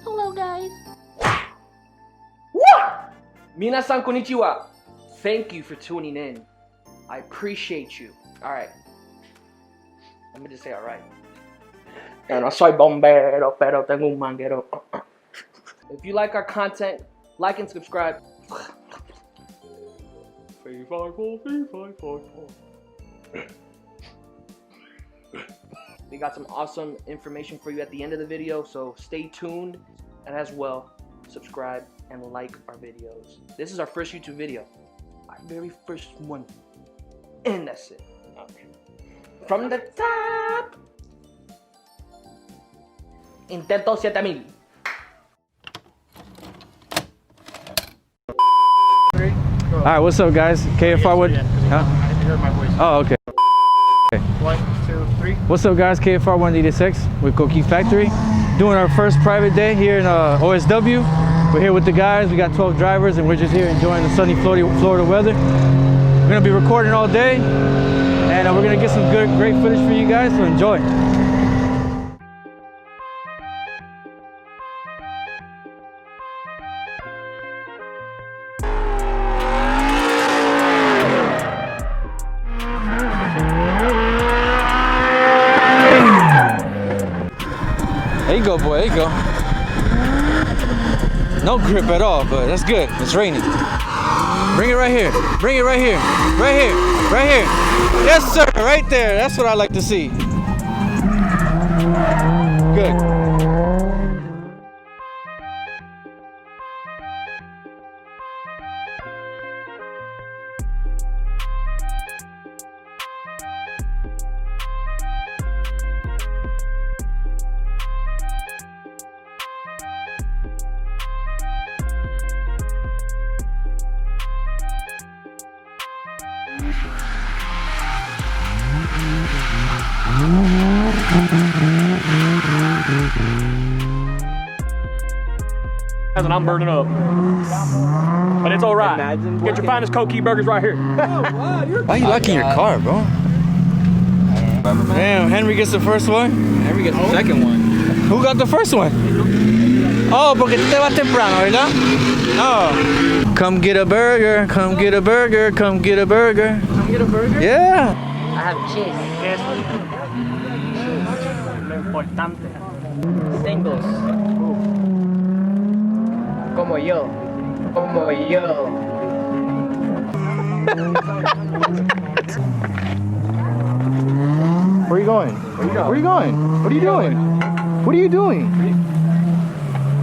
Hello, guys. Minasan konnichiwa. Thank you for tuning in. I appreciate you. Alright. Let me just say alright. No soy bombero, pero tengo un manguero. If you like our content, like and subscribe. We got some awesome information for you at the end of the video, so stay tuned, and as well, subscribe and like our videos. This is our first YouTube video, our very first one, and that's it. Okay. From the top, intento 7000. Alright, what's up, guys? KFR, what? Huh? You heard my voice. Oh, okay. 1, 2, 3. What's up, guys? KFR 186 with Koki Factory. Doing our first private day here in OSW. We're here with the guys. We got 12 drivers, and we're just here enjoying the sunny Florida weather. We're gonna be recording all day, and we're gonna get some great footage for you guys. So enjoy. There you go, boy, there you go. No grip at all, but that's good. It's raining. Bring it right here. Bring it right here. Right here. Right here. Yes, sir. Right there. That's what I like to see. Good. And I'm burning up. But it's alright. Get your finest Koki burgers right here. Why are you liking your car, bro? Damn, Henry gets the first one. Henry gets the second one. Who got the first one? Oh, porque tú te vas temprano, ¿verdad? Oh. Come get a burger, come get a burger, come get a burger. Come get a burger? Yeah. I have cheese. Singles. Como yo. Como yo. Where are you going? Where are you going? What are you doing? What are you doing?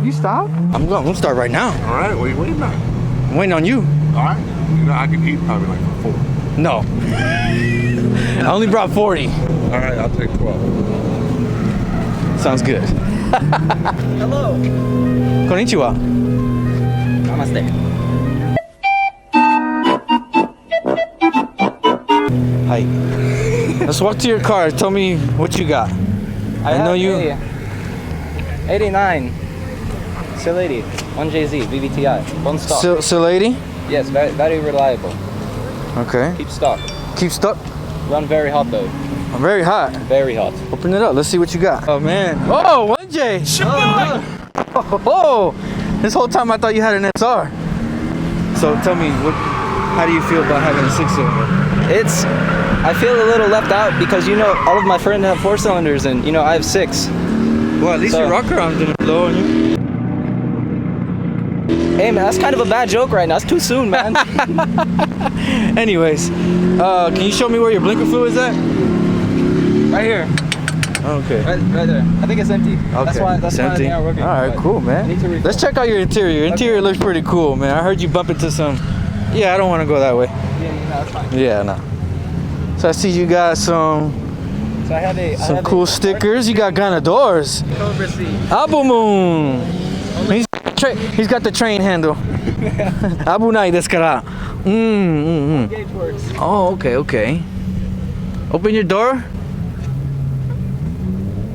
You stop? I'm gonna start right now. All right, what are you waiting on? I'm waiting on you. All right, you know, I can eat probably like 4. No. I only brought 40. All right, I'll take 12. Sounds good. Hello. Konnichiwa. Namaste. Hi. Let's walk to your car. Tell me what you got. I know you. 89. Silady. 1JZ. VVTI. One stock. Silady? Yes, very reliable. Okay. Keep stock. Keep stuck. Run very hot though. I'm very hot. Very hot. Open it up. Let's see what you got. Oh man. Oh, 1J. Oh, this whole time I thought you had an SR. So tell me, how do you feel about having a 6-cylinder? I feel a little left out because all of my friends have 4 cylinders and I have 6. Well, at least your rocker arm didn't blow on you. Hey man, that's kind of a bad joke right now. It's too soon, man. Anyways, can you show me where your blinker fluid is at? Right here. Okay. Right there. I think it's empty. Okay. That's empty. why working. All right, cool, man. Let's check out your interior. Your interior looks pretty cool, man. I heard you bump into some. Yeah, I don't want to go that way. Yeah, that's fine. Yeah, no. So I see you got some cool stickers. You got ganadores. Cobra C. Abu Moon. He's got the train handle. Abu Nai desu kara. Gauge works. Oh, okay. Open your door.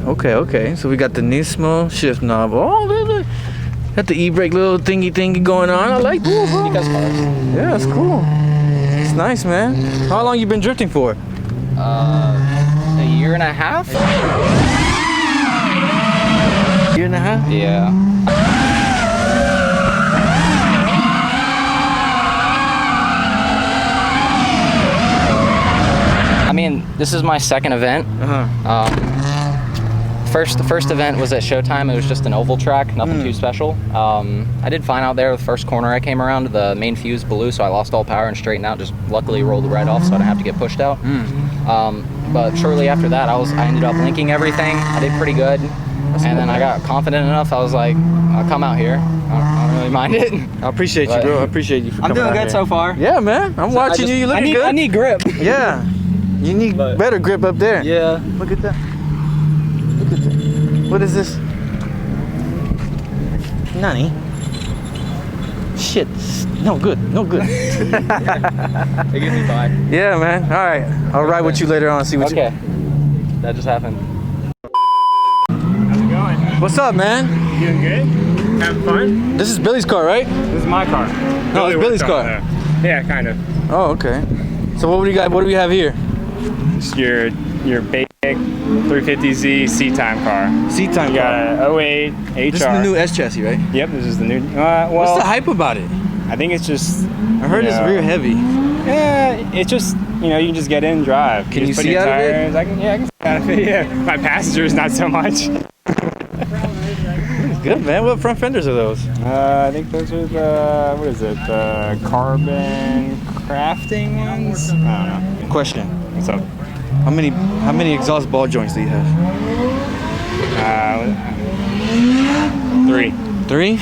Okay. So we got the Nismo shift knob. Oh, look. Got the e-brake little thingy going on. I like that. Because cars. Yeah, it's cool. It's nice, man. How long you been drifting for? A year and a half? Year and a half? Yeah. I mean, this is my second event. The first event was at Showtime. It was just an oval track, nothing too special. I did fine out there. The first corner I came around, the main fuse blew, so I lost all power and straightened out. Just luckily rolled right off, so I didn't have to get pushed out. But shortly after that, I ended up linking everything. I did pretty good. And then I got confident enough, I was like, I'll come out here. I don't really mind it. I appreciate you, bro. I appreciate you for coming out I'm doing good here. so far. Yeah, man. I'm watching you. You looking good. I need grip. Yeah. You need better grip up there. Yeah. Look at that. Look at that. What is this? Nani? Shit. No good. No good. It gives me fine. Yeah, man. All right. I'll ride with you later on and see what Okay. That just happened. How's it going? What's up, man? Doing good? Having fun? This is Billy's car, right? This is my car. No, it's Billy's car. Yeah, kind of. Oh, okay. So what do you got? What do we have here? It's your basic 350Z C-Time car. C-Time You car. got an 08 HR. This is the new S chassis, right? Yep, this is the new. Well, What's the hype about it? I think it's just. I heard it's rear heavy. Yeah, it's just, you can just get in and drive. Can you just put see your out of it? tires. I can see out of it, yeah. My passengers, not so much. Good, man. What front fenders are those? I think those are the, what is it, the carbon crafting ones? I don't know. Question. What's up? How many exhaust ball joints do you have? 3. 3?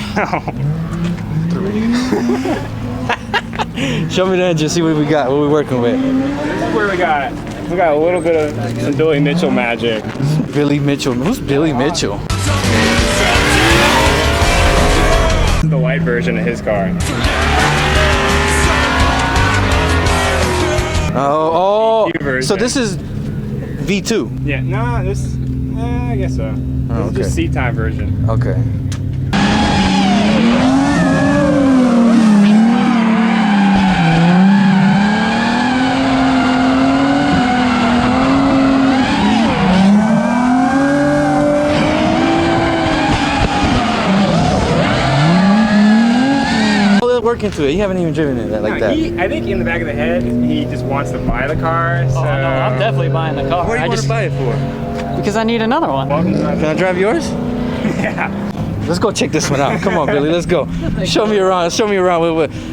Show me the engine, see what we got, what we working with. This is where we got a little bit of some Billy Mitchell magic. Billy Mitchell. Who's Billy Mitchell? The light version of his car. Oh, version. so this is V2. Yeah, no, this, I guess so. This is just C-Time version. Okay. Work into it. You haven't even driven it like that. I think in the back of the head, he just wants to buy the car. So. Oh no, I'm definitely buying the car. What do you want to buy it for? Because I need another one. Can I drive yours? Yeah. Let's go check this one out. Come on, Billy. Let's go. Show me around. Show me around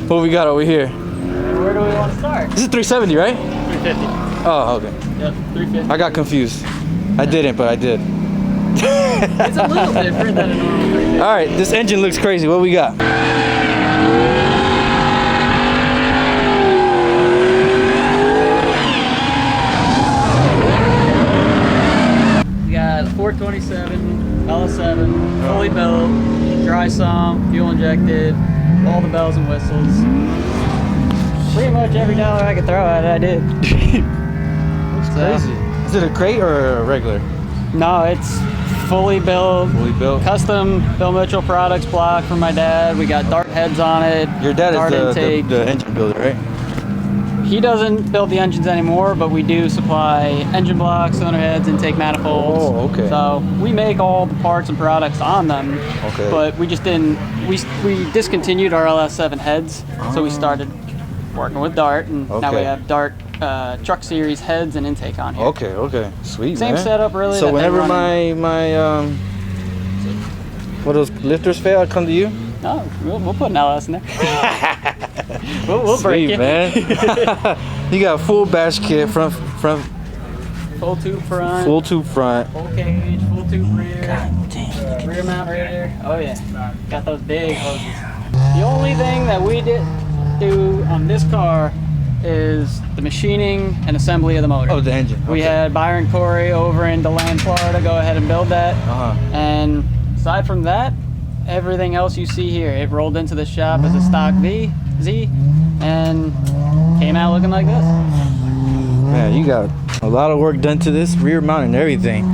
what we got over here. Where do we want to start? This is 370, right? 350. Oh, okay. Yep, 350. I got confused. I didn't, but I did. It's a little different than a normal 350. All right, this engine looks crazy. What we got? We got 427, LS7, fully built, dry sump, fuel injected, all the bells and whistles. Pretty much every dollar I could throw at it, I did. That's crazy. Is it a crate or a regular? No, it's fully built. Fully built. Custom Bill Mitchell products block from my dad. We got dart heads on it. Your dad dart is intake. the engine builder, right? He doesn't build the engines anymore, but we do supply engine blocks, cylinder heads, intake manifolds. Oh, okay. So we make all the parts and products on them. Okay. But we just didn't. We discontinued our LS7 heads, so we started working with Dart, and now we Okay. have Dart truck series heads and intake on here. Okay, sweet. Same man. setup, really. So that they whenever run in. my what those lifters fail, I come to you. No, we'll put an LS in there. we'll break Sweet, it. man. You got full bash kit, front, Full tube front. full tube front. Full cage, full tube rear. Rear mount radiator. Oh yeah, got those big hoses. The only thing that we did do on this car is the machining and assembly of the motor. Oh, the engine. We had Byron Corey over in DeLand, Florida, go ahead and build that. And aside from that, everything else you see here, it rolled into the shop as a stock Z and came out looking like this. Man, you got a lot of work done to this rear mount and everything.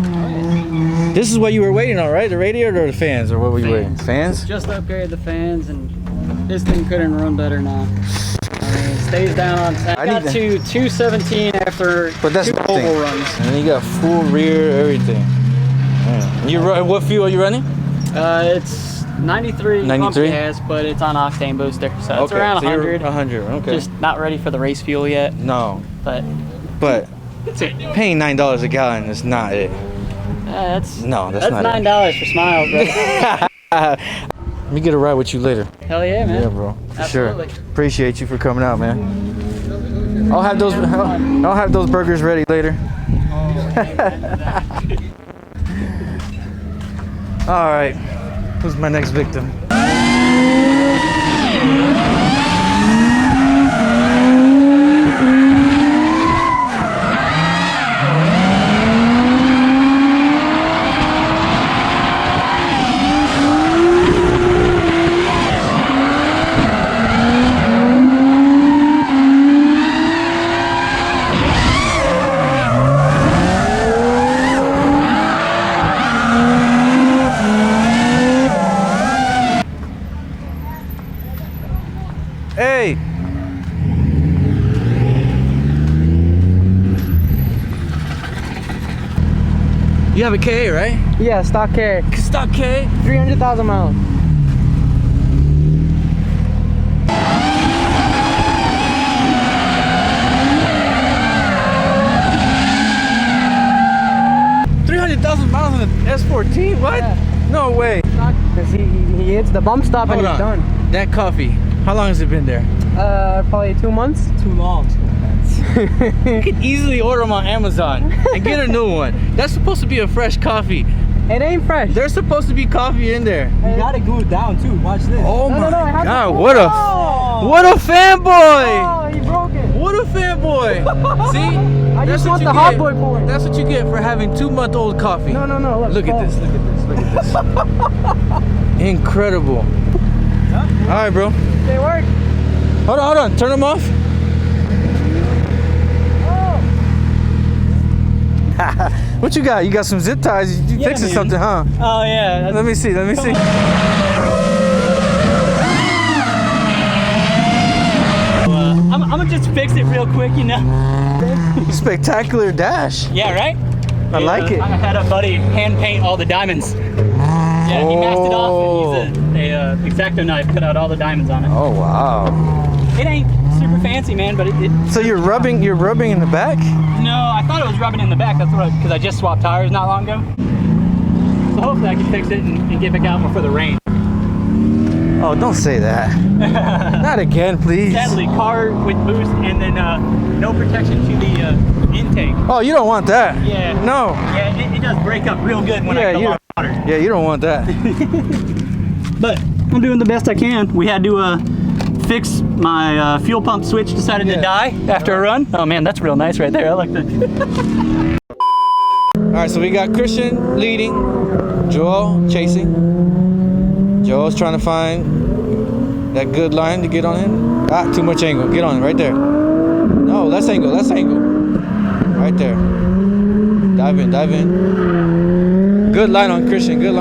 This is what you were waiting on, right? The radiator or the fans, or what were you waiting? Fans? Just upgraded the fans, and this thing couldn't run better now. Stays down on 10. I got to 217 after But that's 2 nothing. oval runs. And then you got full rear, everything. Yeah. You run, what fuel are you running? It's 93 pump 93? gas, but it's on octane booster, so it's around so you're 100. 100, okay. Just not ready for the race fuel yet, No, but but it's it. paying $9 a gallon is not it. That's not $9 for smiles, bro. Let me get a ride with you later. Hell yeah, man. Yeah, bro. For Absolutely. sure. Appreciate you for coming out, man. I'll have those burgers ready later. All right. Who's my next victim? Hey! You have a K, right? Yeah, stock K. Stock K? 300,000 miles. $300,000 on an S14? What? Yeah. No way. Because he hits the bump stop and Hold he's on. done. That coffee, how long has it been there? Probably 2 months. Too long. You could easily order them on Amazon and get a new one. That's supposed to be a fresh coffee. It ain't fresh. There's supposed to be coffee in there. You gotta glue it down too. Watch this. Oh No, my I have to God! glue What it. a Oh! what a fanboy! Oh, he broke it. What a fanboy! See? I That's just what want you the hot get. boy for it. That's what you get for having 2-month-old coffee. No. Look at this. Look at this. Look at this. Incredible. All right, bro. They work. Hold on. Turn them off. What you got? You got some zip ties. You Yeah, fixing man. something, huh? Oh yeah. Let me see. I'm gonna just fix it real quick, you know. Spectacular dash. Yeah, right? I like it. I had a buddy hand paint all the diamonds. Yeah, he masked it off and used a X-Acto knife, cut out all the diamonds on it. Oh wow. It ain't super fancy, man, but it So you're rubbing in the back? no, I thought it was rubbing in the back. That's what because I just swapped tires not long ago. So hopefully I can fix it and get back out before the rain. Oh, don't say that. Not again, please. Sadly, car with boost and then no protection to the intake. Oh, you don't want that. Yeah. No. Yeah, it does break up real good when I go on water. Yeah, you don't want that. But I'm doing the best I can. We had to fix my fuel pump switch. Decided to die after a run. Oh man, that's real nice right there. I like that. All right, so we got Christian leading, Joel chasing. Joel's trying to find that good line to get on him. Ah, too much angle. Get on it right there. No, less angle. Right there. Dive in. Good line on Christian. There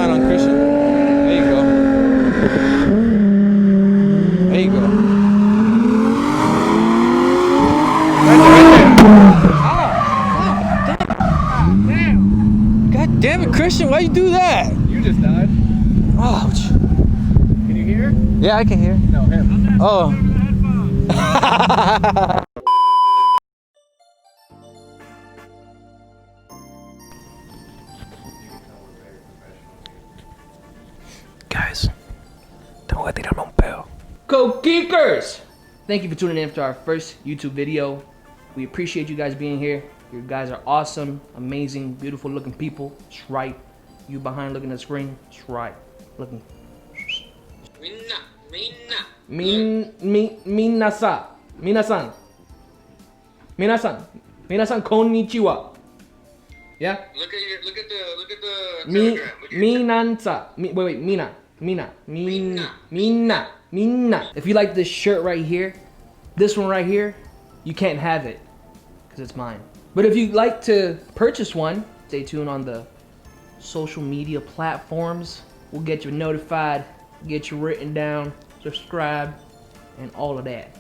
you go. God damn it, Christian, why you do that? You just died. Ouch. Can you hear? Yeah, I can hear. No, him. Oh. Guys, tengo que tirarme un peo. Kokikers! Thank you for tuning in to our first YouTube video. We appreciate you guys being here. You guys are awesome, amazing, beautiful looking people. That's right. You behind looking at the screen. That's right. Looking. Minasan, konnichiwa. Yeah? Look at the Minansa. Mina. If you like this shirt right here, this one right here, you can't have it because it's mine. But if you'd like to purchase one, stay tuned on the social media platforms. We'll get you notified, get you written down, subscribe, and all of that.